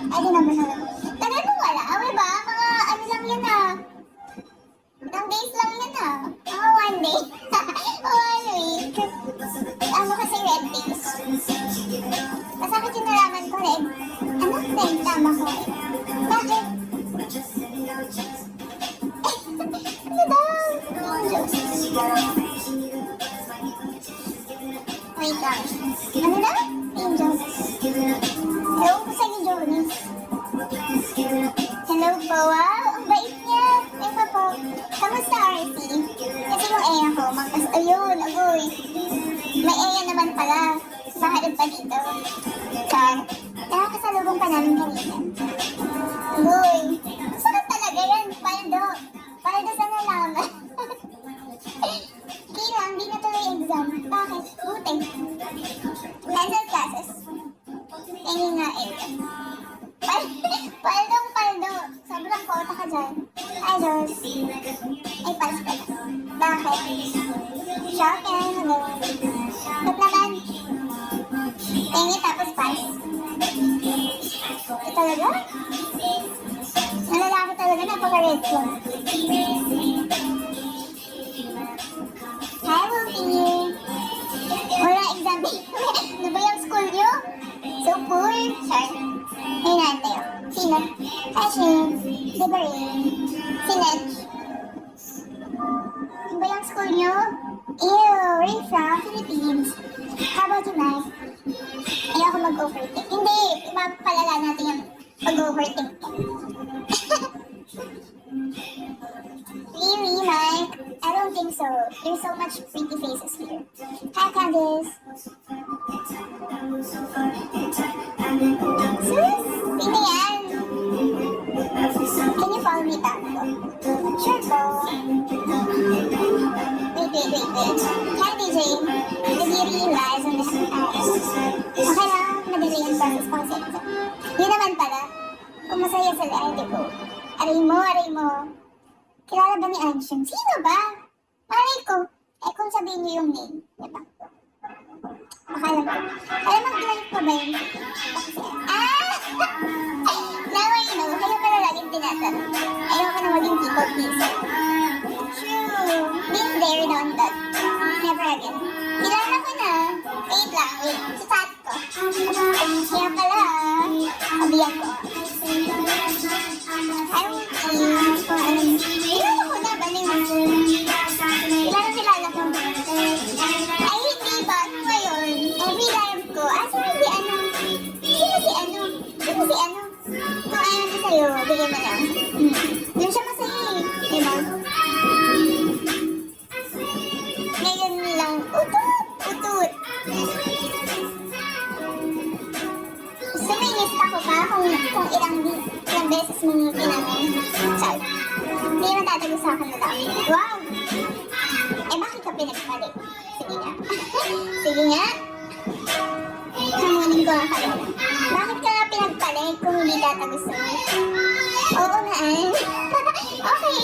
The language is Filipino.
Ay, di naman alam. Tagal mo wala, away ba? Mga ano lang yan ah. Ilang days lang yan ah. Mga 1 day. O 1 week. Ano kasi red days. Masakit yung nalaman ko red. Ano? Red, tama ko. Bakit? Ano daw? Angels. Wait lang. Ano daw? Angels. Hello po sa inyo, Jonas. Hello po. Wow, ang bait niya. Ay pa po. Kamusta, RC? Kasi yung Eya ko, ayun, agoy. May Eya naman pala. Maharap pa dito. Char. Nakakasalubong pa namin kanina. Agoy. Sakit talaga yan. Paldo. Paldo sa nalaman. Kilang, di natuloy exam. Bakit? Buti. Cancel classes. Tingin nga Paldo. Sobrang kota ka dyan. Ay, Diyos. Ay, pass ka na. Bakit? Shopping. Ba't naman? Tingin tapos pass. Ito talaga? Nalalaki talaga. Napaka-red flag. Hi, Wolfie. Wala exam. Ano ba yung school nyo? So cool. Sorry. May nante yun. Sino? Hi, Shin. Di ba rin? Si Ned. Ano ba yung school nyo? Ew, we're from Philippines. How about you, Mike? Ayoko mag-overthink. Hindi, ipapalala natin yung pag-overthink. Really, Mike? I don't think so. There's so much pretty faces here. Hi, Candice. Sus, sino yan? Can you follow me back? Sure po. Wait. Hi, DJ. Did you realize on this okay lang, madali yung process kasi. Yun naman pala, kung masaya sa live ko. Aray mo. Kilala ba ni Anshin? Sino ba? Malay ko. Eh kung sabihin niyo yung name, diba? Akala ko. Alam mag-live pa ba yun? Now I know. Kaya pala laging tinatanong. Ayoko na maging people pleaser. True. Been there, done that. Never again. Kilala ko na. Wait. Sa chat ko. Kaya pala. Sabihan ko. I will see kung anong... Kilala ko na ba kilala ko. Ay, hindi ba? Ngayon, every live ko, sino si ano? Kung ayaw na sa'yo, bigyan mo lang. Doon siya masaya eh. Diba? Ngayon lang, utut. Gusto mo ilista ko pa kung ilang beses mo ginamit. Sorry. Hindi naman tatago sa akin na dami. Wow! Eh, bakit ka pinagpalit? Sige nga. Hamunin ko ang kanina. Bakit ka pinagpalit kung hindi tatago sa akin? Oo nga. Okay.